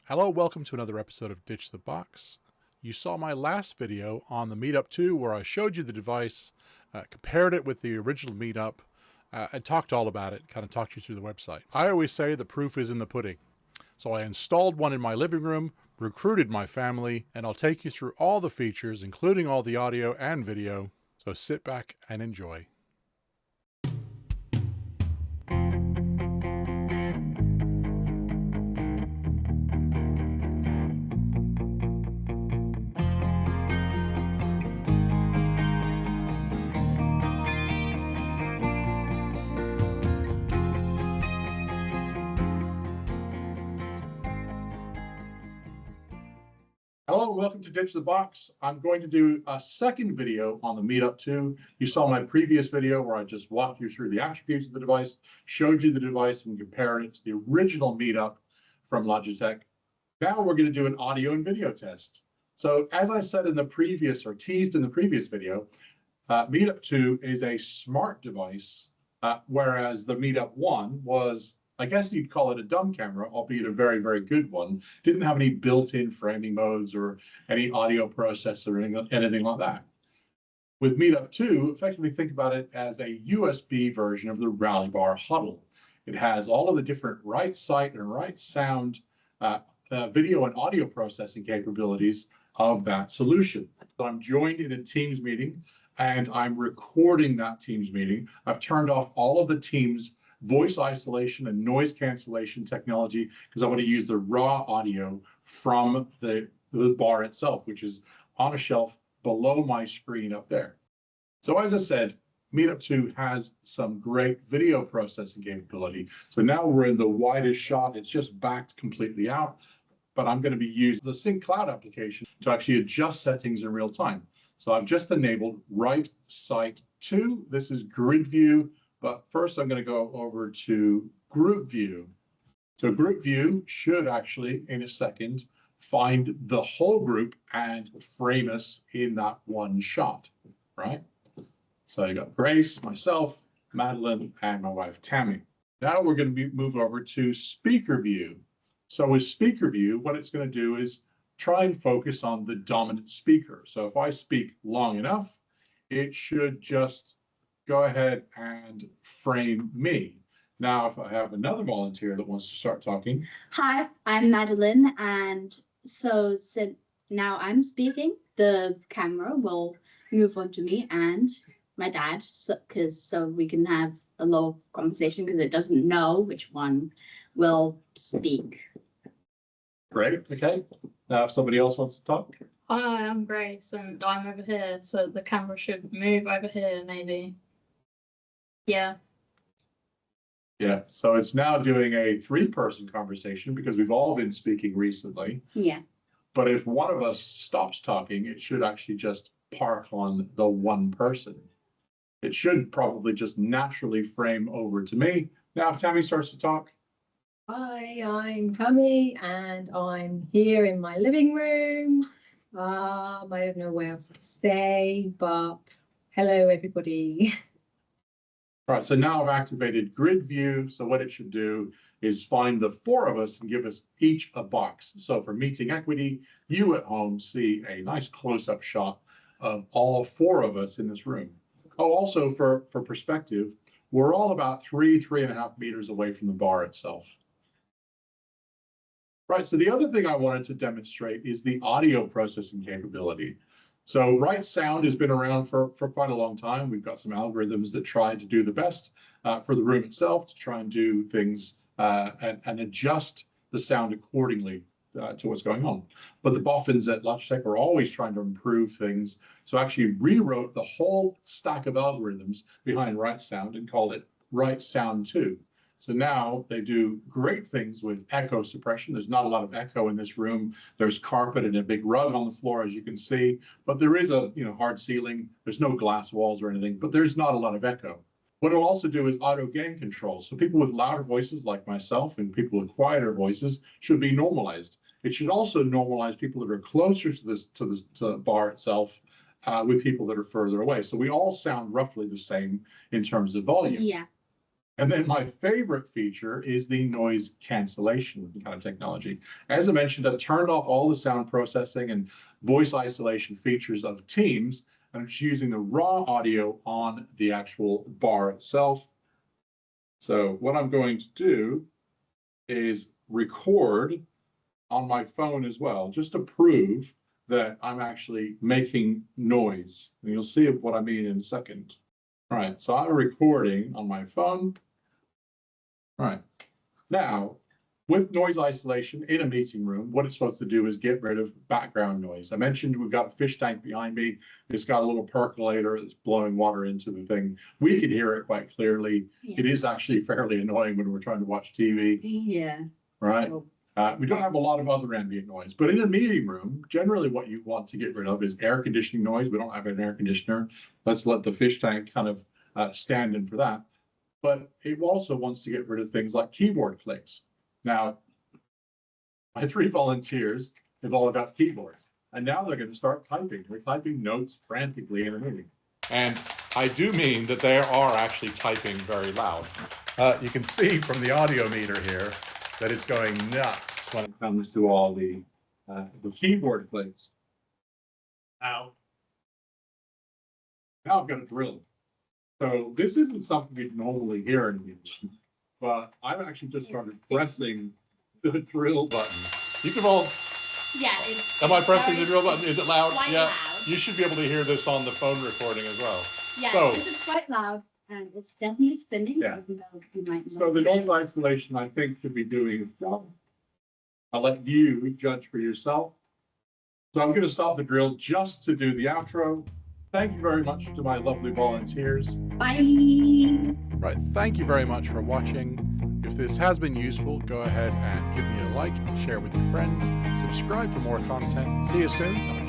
Hello, welcome to another episode of Ditch the Box. You saw my last video on the Meetup 2 where I showed you the device, compared it with the original Meetup, and talked all about it, kind of talked you through the website. I always say the proof is in the pudding. So I installed one in my living room, recruited my family, and I'll take you through all the features, including all the audio and video. So sit back and enjoy. Hello, welcome to Ditch the Box. I'm going to do a second video on the Meetup 2. You saw my previous video where I just walked you through the attributes of the device, showed you the device and compared it to the original Meetup from Logitech. Now we're going to do an audio and video test. So as I said in the previous, or teased in the previous video, Meetup 2 is a smart device, whereas the Meetup 1 was, I guess you'd call it a dumb camera, albeit a very, very good one. Didn't have any built-in framing modes or any audio processor or anything like that. With Meetup 2, effectively think about it as a USB version of the Rally Bar Huddle. It has all of the different right sight and right sound video and audio processing capabilities of that solution. So I'm joined in a Teams meeting and I'm recording that Teams meeting. I've turned off all of the Teams voice isolation and noise cancellation technology because I want to use the raw audio from the bar itself, which is on a shelf below my screen up there. So as I said, Meetup 2 has some great video processing capability. So now we're in the widest shot. It's just backed completely out, but I'm going to be using the Sync Cloud application to actually adjust settings in real time. So I've just enabled right sight 2. This is grid view. But first, I'm going to go over to group view. So group view should actually, in a second, find the whole group and frame us in that one shot, right? So you got Grace, myself, Madeline, and my wife, Tammy. Now we're going to move over to speaker view. So with speaker view, what it's going to do is try and focus on the dominant speaker. So if I speak long enough, it should just go ahead and frame me. Now, if I have another volunteer that wants to start talking. Hi, I'm Madeline, and so now I'm speaking, the camera will move on to me and my dad, so we can have a little conversation because it doesn't know which one will speak. Great, okay. Now, if somebody else wants to talk. Hi, I'm Grace, and I'm over here, so the camera should move over here, maybe. Yeah. Yeah, so it's now doing a three-person conversation because we've all been speaking recently. Yeah. But if one of us stops talking, it should actually just park on the one person. It should probably just naturally frame over to me. Now, if Tammy starts to talk. Hi, I'm Tammy, and I'm here in my living room. I don't know what else to say, but hello, everybody. Right, so now I've activated grid view. So what it should do is find the four of us and give us each a box. So for meeting equity, you at home see a nice close-up shot of all four of us in this room. Oh, also for perspective, we're all about 3.5 meters away from the bar itself. Right, so the other thing I wanted to demonstrate is the audio processing capability. So right sound has been around for quite a long time. We've got some algorithms that try to do the best for the room itself to try and do things and adjust the sound accordingly to what's going on. But the boffins at Logitech are always trying to improve things. So actually rewrote the whole stack of algorithms behind right sound and called it right sound 2. So now they do great things with echo suppression. There's not a lot of echo in this room. There's carpet and a big rug on the floor, as you can see, but there is a hard ceiling. There's no glass walls or anything, but there's not a lot of echo. What it'll also do is auto gain control. So people with louder voices like myself and people with quieter voices should be normalized. It should also normalize people that are closer to the bar itself with people that are further away. So we all sound roughly the same in terms of volume. Yeah. And then my favorite feature is the noise cancellation kind of technology. As I mentioned, I've turned off all the sound processing and voice isolation features of Teams, and I'm just using the raw audio on the actual bar itself. So what I'm going to do is record on my phone as well, just to prove that I'm actually making noise. And you'll see what I mean in a second. All right, so I'm recording on my phone. All right, now with noise isolation in a meeting room, what it's supposed to do is get rid of background noise. I mentioned we've got a fish tank behind me. It's got a little percolator that's blowing water into the thing. We can hear it quite clearly. Yeah. It is actually fairly annoying when we're trying to watch TV, Yeah. right? Oh. We don't have a lot of other ambient noise, but in a meeting room, generally what you want to get rid of is air conditioning noise. We don't have an air conditioner. Let's let the fish tank kind of stand in for that. But it also wants to get rid of things like keyboard clicks. Now, my 3 volunteers have all got keyboards, and now they're going to start typing. They're typing notes frantically in a meeting. And I do mean that they are actually typing very loud. You can see from the audio meter here that it's going nuts when it comes to all the keyboard clicks. Now I've got a drill. So this isn't something you'd normally hear in music, but I've actually just started pressing the drill button. You can all. Yeah. It's, Am I pressing the drill button? Is it loud? quite Yeah. loud. You should be able to hear this on the phone recording as well. Yeah, So- this is quite loud and it's definitely spinning. Yeah. Even though you might So not the hear noise isolation, I think, should be doing its job. I'll let you judge for yourself. So I'm going to stop the drill just to do the outro. Thank you very much to my lovely volunteers. Bye. Right, thank you very much for watching. If this has been useful, go ahead and give me a like and share with your friends. Subscribe for more content. See you soon.